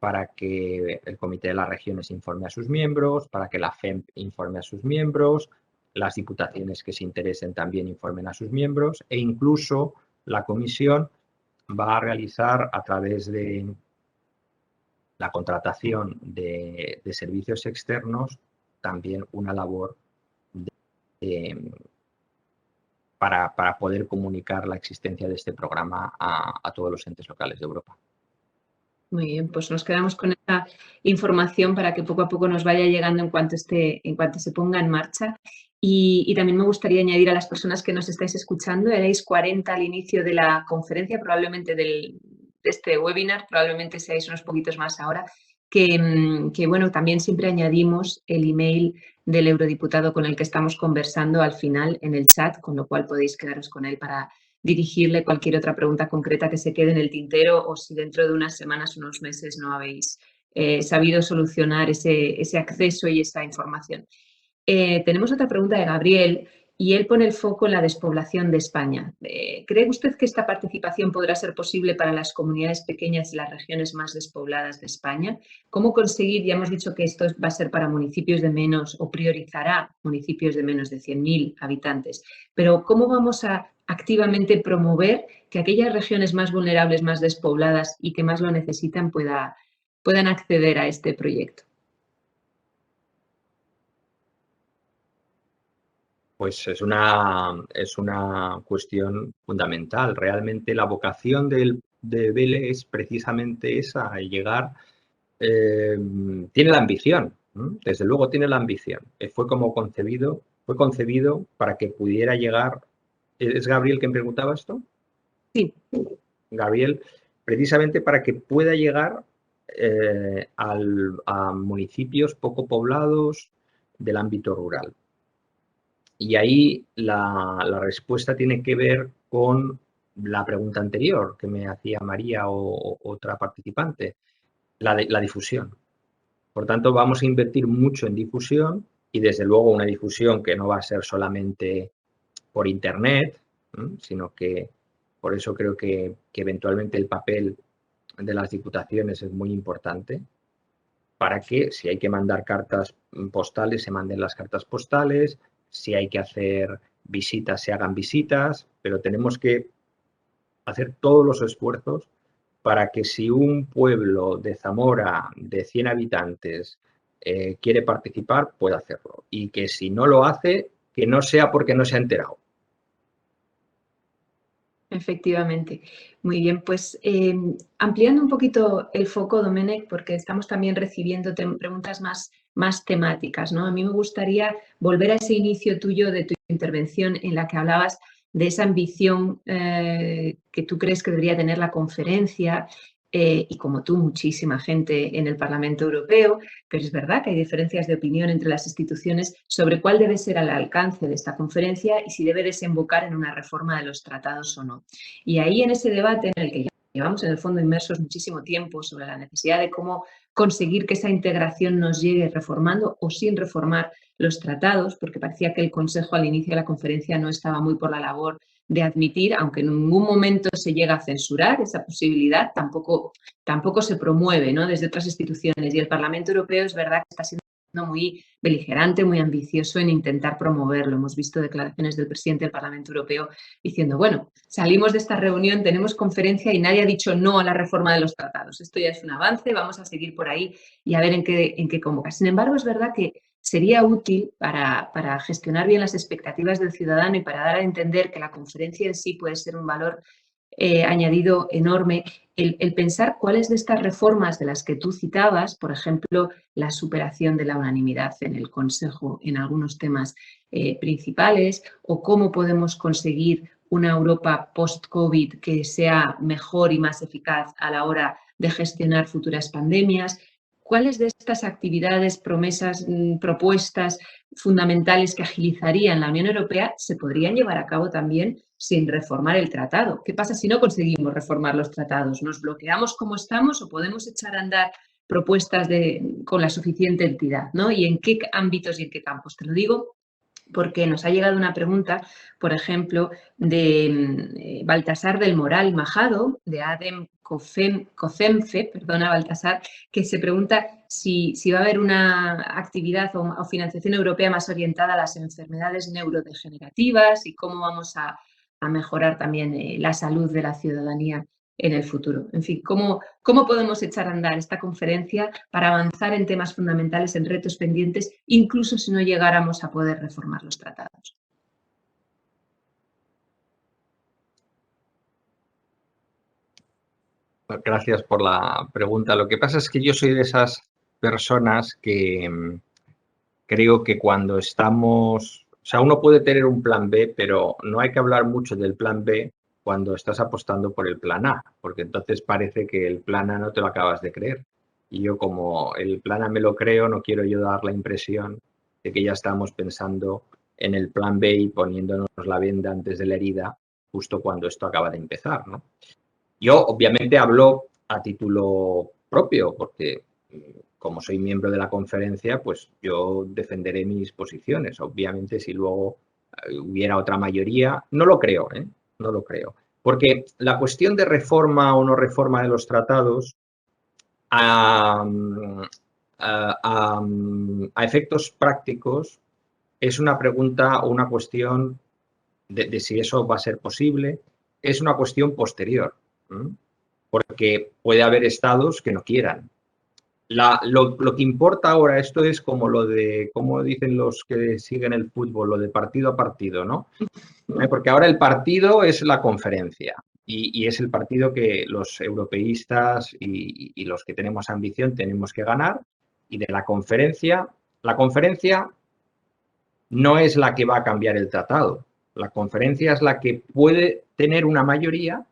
para que el Comité de las Regiones informe a sus miembros, para que la FEMP informe a sus miembros, las diputaciones que se interesen también informen a sus miembros, e incluso la comisión va a realizar, a través de la contratación de servicios externos, también una labor para poder comunicar la existencia de este programa a todos los entes locales de Europa.
Muy bien, pues nos quedamos con esta información para que poco a poco nos vaya llegando en cuanto se ponga en marcha. Y también me gustaría añadir a las personas que nos estáis escuchando, erais 40 al inicio de la conferencia, probablemente de este webinar, probablemente seáis unos poquitos más ahora, que bueno, también siempre añadimos el email del eurodiputado con el que estamos conversando al final en el chat, con lo cual podéis quedaros con él para dirigirle cualquier otra pregunta concreta que se quede en el tintero, o si dentro de unas semanas o unos meses no habéis sabido solucionar ese acceso y esa información. Tenemos otra pregunta de Gabriel y él pone el foco en la despoblación de España. ¿Cree usted que esta participación podrá ser posible para las comunidades pequeñas y las regiones más despobladas de España? ¿Cómo conseguir? Ya hemos dicho que esto va a ser para municipios de menos, o priorizará municipios de menos de 100.000 habitantes, pero ¿cómo vamos a activamente promover que aquellas regiones más vulnerables, más despobladas y que más lo necesitan puedan acceder a este proyecto?
Pues es una cuestión fundamental. Realmente la vocación de BELE es precisamente esa, llegar. Tiene la ambición, desde luego tiene la ambición. Fue concebido para que pudiera llegar. ¿Es Gabriel quien preguntaba esto?
Sí.
Gabriel, precisamente para que pueda llegar a municipios poco poblados del ámbito rural. Y ahí la respuesta tiene que ver con la pregunta anterior que me hacía María o otra participante, la difusión. Por tanto, vamos a invertir mucho en difusión, y desde luego una difusión que no va a ser solamente por Internet, sino que por eso creo que eventualmente el papel de las diputaciones es muy importante, para que si hay que mandar cartas postales, se manden las cartas postales, si hay que hacer visitas, se hagan visitas, pero tenemos que hacer todos los esfuerzos para que si un pueblo de Zamora de 100 habitantes quiere participar, pueda hacerlo. Y que si no lo hace, que no sea porque no se ha enterado.
Efectivamente. Muy bien, pues ampliando un poquito el foco, Domènec, porque estamos también recibiendo preguntas más temáticas, ¿no? A mí me gustaría volver a ese inicio tuyo de tu intervención en la que hablabas de esa ambición que tú crees que debería tener la conferencia, y como tú, muchísima gente en el Parlamento Europeo, pero es verdad que hay diferencias de opinión entre las instituciones sobre cuál debe ser el alcance de esta conferencia y si debe desembocar en una reforma de los tratados o no. Y ahí, en ese debate en el que llevamos en el fondo inmersos muchísimo tiempo sobre la necesidad de cómo conseguir que esa integración nos llegue reformando o sin reformar los tratados, porque parecía que el Consejo al inicio de la conferencia no estaba muy por la labor de admitir, aunque en ningún momento se llega a censurar esa posibilidad, tampoco se promueve, ¿no?, desde otras instituciones. Y el Parlamento Europeo es verdad que está siendo muy beligerante, muy ambicioso en intentar promoverlo. Hemos visto declaraciones del presidente del Parlamento Europeo diciendo, bueno, salimos de esta reunión, tenemos conferencia y nadie ha dicho no a la reforma de los tratados. Esto ya es un avance, vamos a seguir por ahí y a ver en qué convoca. Sin embargo, es verdad que sería útil para gestionar bien las expectativas del ciudadano y para dar a entender que la conferencia en sí puede ser un valor añadido enorme, el pensar cuáles de estas reformas de las que tú citabas, por ejemplo, la superación de la unanimidad en el Consejo en algunos temas principales, o cómo podemos conseguir una Europa post-COVID que sea mejor y más eficaz a la hora de gestionar futuras pandemias. ¿Cuáles de estas actividades, promesas, propuestas fundamentales que agilizarían la Unión Europea se podrían llevar a cabo también sin reformar el tratado? ¿Qué pasa si no conseguimos reformar los tratados? ¿Nos bloqueamos como estamos o podemos echar a andar propuestas con la suficiente entidad, ¿no? ¿Y en qué ámbitos y en qué campos? Te lo digo porque nos ha llegado una pregunta, por ejemplo, de Baltasar del Moral Majado, de Adem Cocemfe, perdona Baltasar, que se pregunta si va a haber una actividad o financiación europea más orientada a las enfermedades neurodegenerativas y cómo vamos a mejorar también la salud de la ciudadanía en el futuro. En fin, ¿cómo podemos echar a andar esta conferencia para avanzar en temas fundamentales, en retos pendientes, incluso si no llegáramos a poder reformar los tratados?
Gracias por la pregunta. Lo que pasa es que yo soy de esas personas que creo que cuando estamos... O sea, uno puede tener un plan B, pero no hay que hablar mucho del plan B cuando estás apostando por el plan A, porque entonces parece que el plan A no te lo acabas de creer. Y yo, como el plan A me lo creo, no quiero yo dar la impresión de que ya estamos pensando en el plan B y poniéndonos la venda antes de la herida justo cuando esto acaba de empezar, ¿no? Yo, obviamente, hablo a título propio, porque como soy miembro de la conferencia, pues yo defenderé mis posiciones. Obviamente, si luego hubiera otra mayoría, no lo creo, ¿eh? No lo creo. Porque la cuestión de reforma o no reforma de los tratados, a efectos prácticos, es una pregunta o una cuestión de si eso va a ser posible, es una cuestión posterior, porque puede haber estados que no quieran. Lo que importa ahora, esto es como lo de, como dicen los que siguen el fútbol, lo de partido a partido, ¿no? Porque ahora el partido es la conferencia y es el partido que los europeístas y los que tenemos ambición tenemos que ganar, y de la conferencia no es la que va a cambiar el tratado. La conferencia es la que puede tener una mayoría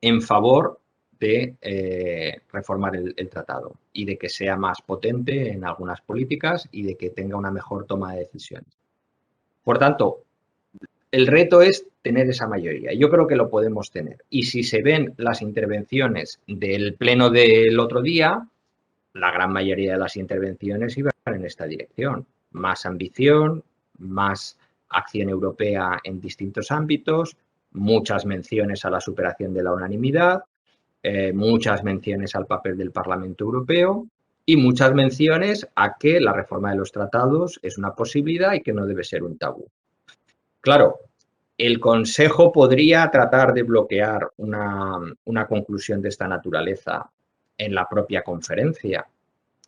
en favor de reformar el tratado y de que sea más potente en algunas políticas y de que tenga una mejor toma de decisiones. Por tanto, el reto es tener esa mayoría. Yo creo que lo podemos tener. Y si se ven las intervenciones del pleno del otro día, la gran mayoría de las intervenciones iban en esta dirección. Más ambición, más acción europea en distintos ámbitos, muchas menciones a la superación de la unanimidad, muchas menciones al papel del Parlamento Europeo y muchas menciones a que la reforma de los tratados es una posibilidad y que no debe ser un tabú. Claro, el Consejo podría tratar de bloquear una conclusión de esta naturaleza en la propia conferencia,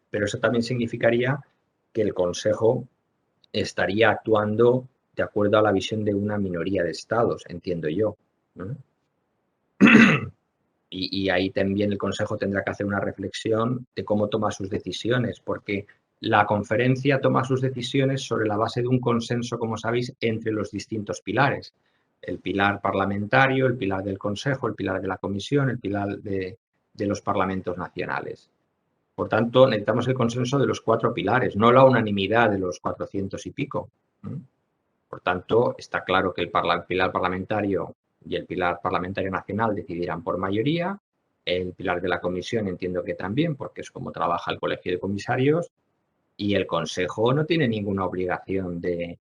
pero eso también significaría que el Consejo estaría actuando de acuerdo a la visión de una minoría de estados, entiendo yo, ¿no? Y ahí también el Consejo tendrá que hacer una reflexión de cómo toma sus decisiones, porque la conferencia toma sus decisiones sobre la base de un consenso, como sabéis, entre los distintos pilares. El pilar parlamentario, el pilar del Consejo, el pilar de la Comisión, el pilar de de los parlamentos nacionales. Por tanto, necesitamos el consenso de los 4 pilares, no la unanimidad de los 400 y pico. Por tanto, está claro que el pilar parlamentario y el pilar parlamentario nacional decidirán por mayoría. El pilar de la comisión entiendo que también, porque es como trabaja el colegio de comisarios. Y el Consejo no tiene ninguna obligación de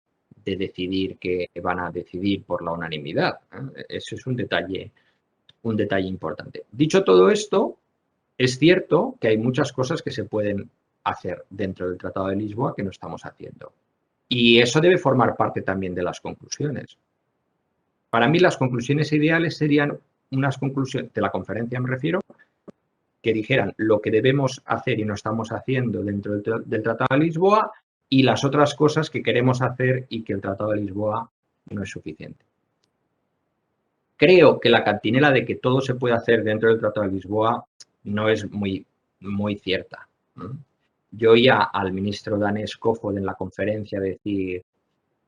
decidir que van a decidir por la unanimidad. Eso es un detalle importante. Dicho todo esto, es cierto que hay muchas cosas que se pueden hacer dentro del Tratado de Lisboa que no estamos haciendo. Y eso debe formar parte también de las conclusiones. Para mí las conclusiones ideales serían unas conclusiones, de la conferencia me refiero, que dijeran lo que debemos hacer y no estamos haciendo dentro del Tratado de Lisboa y las otras cosas que queremos hacer y que el Tratado de Lisboa no es suficiente. Creo que la cantinela de que todo se puede hacer dentro del Tratado de Lisboa no es muy cierta. Yo oía al ministro danés Kofod en la conferencia decir: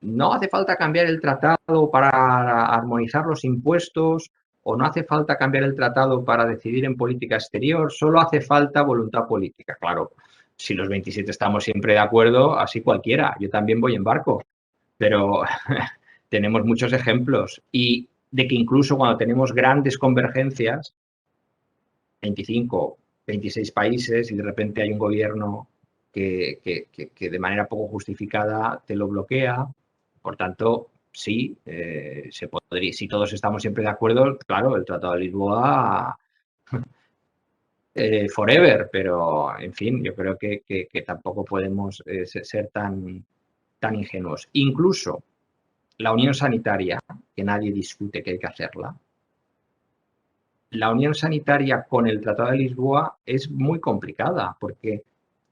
no hace falta cambiar el tratado para armonizar los impuestos o no hace falta cambiar el tratado para decidir en política exterior, solo hace falta voluntad política. Claro, si los 27 estamos siempre de acuerdo, así cualquiera, yo también voy en barco, pero tenemos muchos ejemplos y de que incluso cuando tenemos grandes convergencias, 25, 26 países y de repente hay un gobierno que de manera poco justificada te lo bloquea. Por tanto, sí, se podría, si todos estamos siempre de acuerdo, claro, el Tratado de Lisboa forever, pero en fin, yo creo que tampoco podemos ser tan ingenuos. Incluso la unión sanitaria, que nadie discute que hay que hacerla, la unión sanitaria con el Tratado de Lisboa es muy complicada porque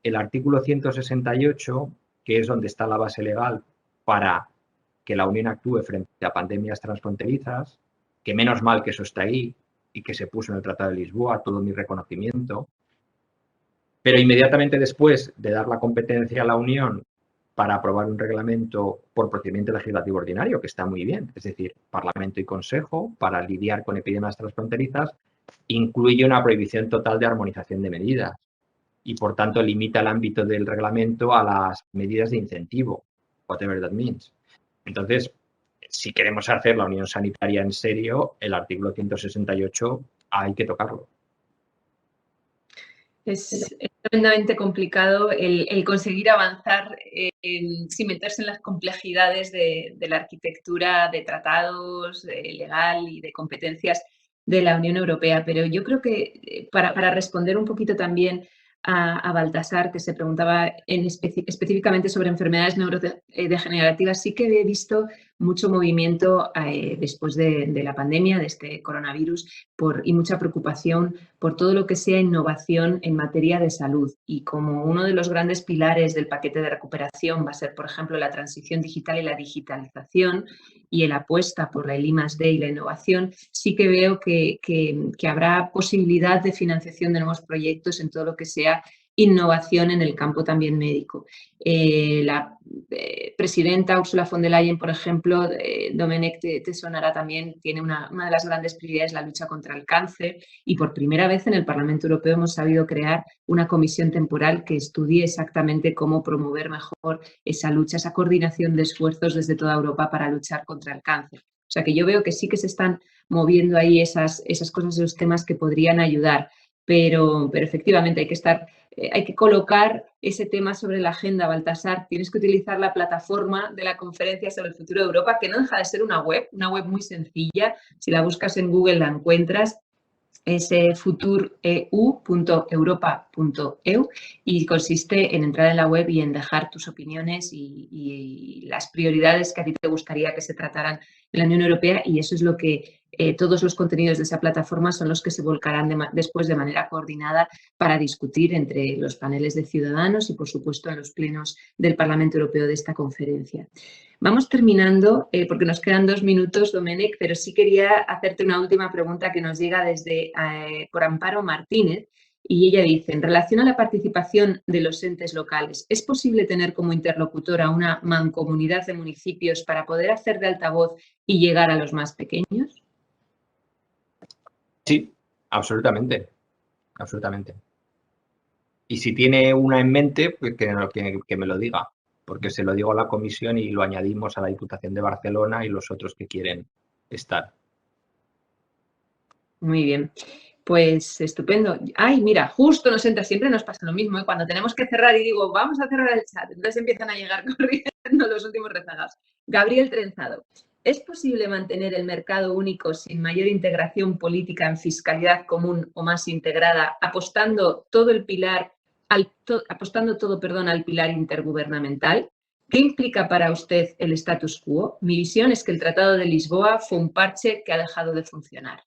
el artículo 168, que es donde está la base legal para que la Unión actúe frente a pandemias transfronterizas, que menos mal que eso está ahí y que se puso en el Tratado de Lisboa, todo mi reconocimiento, pero inmediatamente después de dar la competencia a la Unión para aprobar un reglamento por procedimiento legislativo ordinario, que está muy bien, es decir, Parlamento y Consejo, para lidiar con epidemias transfronterizas, incluye una prohibición total de armonización de medidas y, por tanto, limita el ámbito del reglamento a las medidas de incentivo, whatever that means. Entonces, si queremos hacer la unión sanitaria en serio, el artículo 168 hay que tocarlo.
Es tremendamente complicado el conseguir avanzar sin meterse en las complejidades de la arquitectura de tratados, legal y de competencias de la Unión Europea. Pero yo creo que para responder un poquito también a Baltasar, que se preguntaba específicamente sobre enfermedades neurodegenerativas, sí que he visto mucho movimiento después de la pandemia, de este coronavirus, y mucha preocupación por todo lo que sea innovación en materia de salud. Y como uno de los grandes pilares del paquete de recuperación va a ser, por ejemplo, la transición digital y la digitalización y la apuesta por el I+D y la innovación, sí que veo que habrá posibilidad de financiación de nuevos proyectos en todo lo que sea innovación en el campo también médico. La presidenta Ursula von der Leyen, por ejemplo, Domenech te sonará también, tiene una de las grandes prioridades la lucha contra el cáncer y por primera vez en el Parlamento Europeo hemos sabido crear una comisión temporal que estudie exactamente cómo promover mejor esa lucha, esa coordinación de esfuerzos desde toda Europa para luchar contra el cáncer. O sea que yo veo que sí que se están moviendo ahí esas cosas, esos temas que podrían ayudar, pero efectivamente hay que colocar ese tema sobre la agenda, Baltasar. Tienes que utilizar la plataforma de la conferencia sobre el futuro de Europa, que no deja de ser una web muy sencilla. Si la buscas en Google la encuentras. Es futureu.europa.eu y consiste en entrar en la web y en dejar tus opiniones y las prioridades que a ti te gustaría que se trataran en la Unión Europea, y eso es lo que todos los contenidos de esa plataforma son los que se volcarán después de manera coordinada para discutir entre los paneles de ciudadanos y, por supuesto, en los plenos del Parlamento Europeo de esta conferencia. Vamos terminando porque nos quedan 2 minutos, Domenech, pero sí quería hacerte una última pregunta que nos llega por Amparo Martínez, y ella dice: en relación a la participación de los entes locales, ¿es posible tener como interlocutora una mancomunidad de municipios para poder hacer de altavoz y llegar a los más pequeños?
Sí, absolutamente. absolutamente. Y si tiene una en mente, pues que me lo diga, porque se lo digo a la comisión y lo añadimos a la Diputación de Barcelona y los otros que quieren estar.
Muy bien. Pues estupendo. Ay, mira, justo nos entra, siempre nos pasa lo mismo, ¿eh? Cuando tenemos que cerrar y digo, vamos a cerrar el chat, entonces empiezan a llegar corriendo los últimos rezagados. Gabriel Trenzado, ¿es posible mantener el mercado único sin mayor integración política en fiscalidad común o más integrada, apostando todo, al pilar intergubernamental? ¿Qué implica para usted el status quo? Mi visión es que el Tratado de Lisboa fue un parche que ha dejado de funcionar.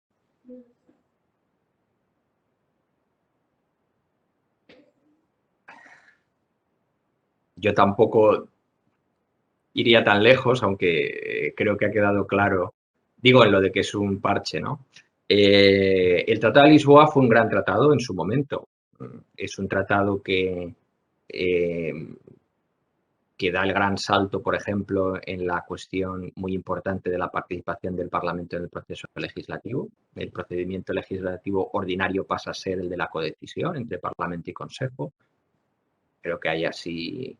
Yo tampoco iría tan lejos, aunque creo que ha quedado claro, digo en lo de que es un parche, ¿no? El Tratado de Lisboa fue un gran tratado en su momento. Es un tratado que da el gran salto, por ejemplo, en la cuestión muy importante de la participación del Parlamento en el proceso legislativo. El procedimiento legislativo ordinario pasa a ser el de la codecisión entre Parlamento y Consejo. Creo que hay así,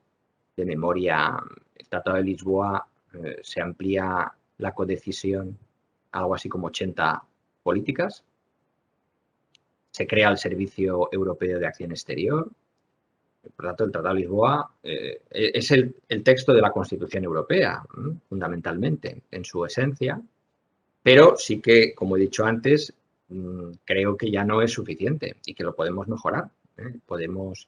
de memoria, el Tratado de Lisboa se amplía la codecisión a algo así como 80 políticas. Se crea el Servicio Europeo de Acción Exterior. Por lo tanto, el Tratado de Lisboa es el texto de la Constitución Europea, fundamentalmente, en su esencia, pero sí que, como he dicho antes, creo que ya no es suficiente y que lo podemos mejorar. Podemos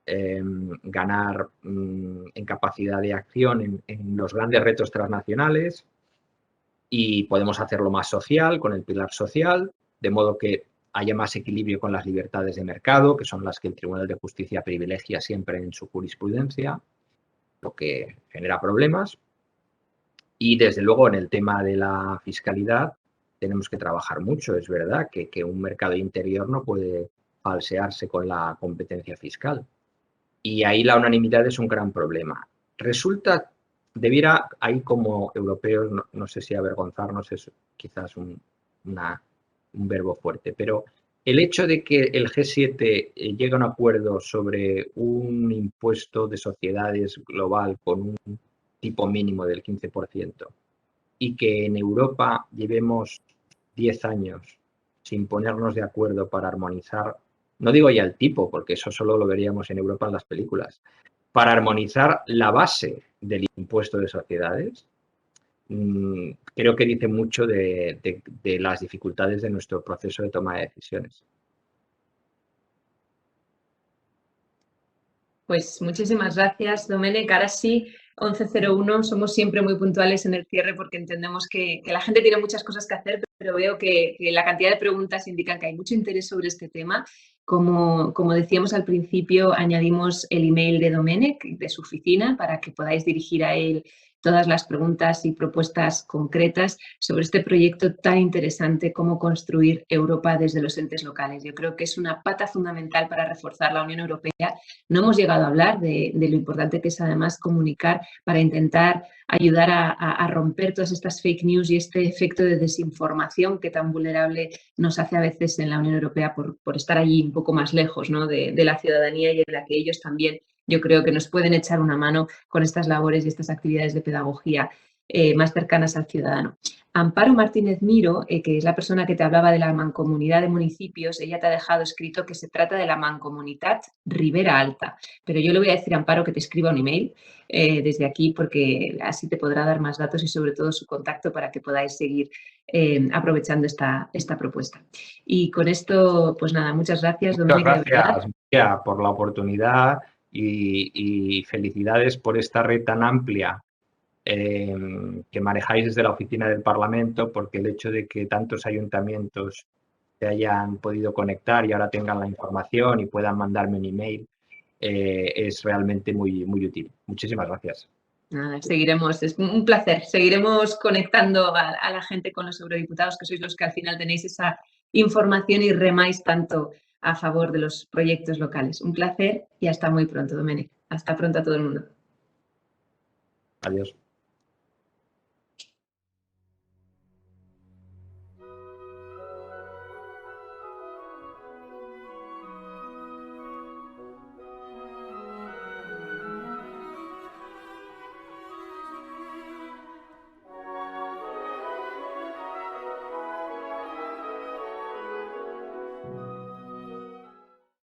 ganar en capacidad de acción en los grandes retos transnacionales y podemos hacerlo más social, con el pilar social, de modo que haya más equilibrio con las libertades de mercado, que son las que el Tribunal de Justicia privilegia siempre en su jurisprudencia, lo que genera problemas. Y desde luego en el tema de la fiscalidad tenemos que trabajar mucho. Es verdad que un mercado interior no puede falsearse con la competencia fiscal. Y ahí la unanimidad es un gran problema. Debiera ahí como europeos, no sé si avergonzarnos es quizás un verbo fuerte, pero el hecho de que el G7 llegue a un acuerdo sobre un impuesto de sociedades global con un tipo mínimo del 15% y que en Europa llevemos 10 años sin ponernos de acuerdo para armonizar, no digo ya el tipo, porque eso solo lo veríamos en Europa en las películas, para armonizar la base del impuesto de sociedades, creo que dice mucho de las dificultades de nuestro proceso de toma de decisiones.
Pues muchísimas gracias, Domènec. Ahora sí, 11:01, somos siempre muy puntuales en el cierre porque entendemos que la gente tiene muchas cosas que hacer, pero veo que la cantidad de preguntas indican que hay mucho interés sobre este tema. Como decíamos al principio, añadimos el email de Domènec, de su oficina, para que podáis dirigir a él todas las preguntas y propuestas concretas sobre este proyecto tan interesante como construir Europa desde los entes locales. Yo creo que es una pata fundamental para reforzar la Unión Europea. No hemos llegado a hablar de lo importante que es además comunicar para intentar ayudar a romper todas estas fake news y este efecto de desinformación que tan vulnerable nos hace a veces en la Unión Europea por estar allí un poco más lejos, ¿no?, de la ciudadanía y en la que ellos también yo creo que nos pueden echar una mano con estas labores y estas actividades de pedagogía más cercanas al ciudadano. Amparo Martínez Miro, que es la persona que te hablaba de la mancomunidad de municipios, ella te ha dejado escrito que se trata de la Mancomunitat Ribera Alta. Pero yo le voy a decir a Amparo que te escriba un email desde aquí porque así te podrá dar más datos y sobre todo su contacto para que podáis seguir aprovechando esta propuesta. Y con esto, pues nada, muchas gracias, Domènec.
Muchas gracias, María, por la oportunidad y felicidades por esta red tan amplia que manejáis desde la oficina del Parlamento, porque el hecho de que tantos ayuntamientos se hayan podido conectar y ahora tengan la información y puedan mandarme un email es realmente muy, muy útil. Muchísimas gracias.
Nada, seguiremos, es un placer, seguiremos conectando a la gente con los eurodiputados, que sois los que al final tenéis esa información y remáis tanto a favor de los proyectos locales. Un placer y hasta muy pronto, Domènec. Hasta pronto a todo el mundo.
Adiós.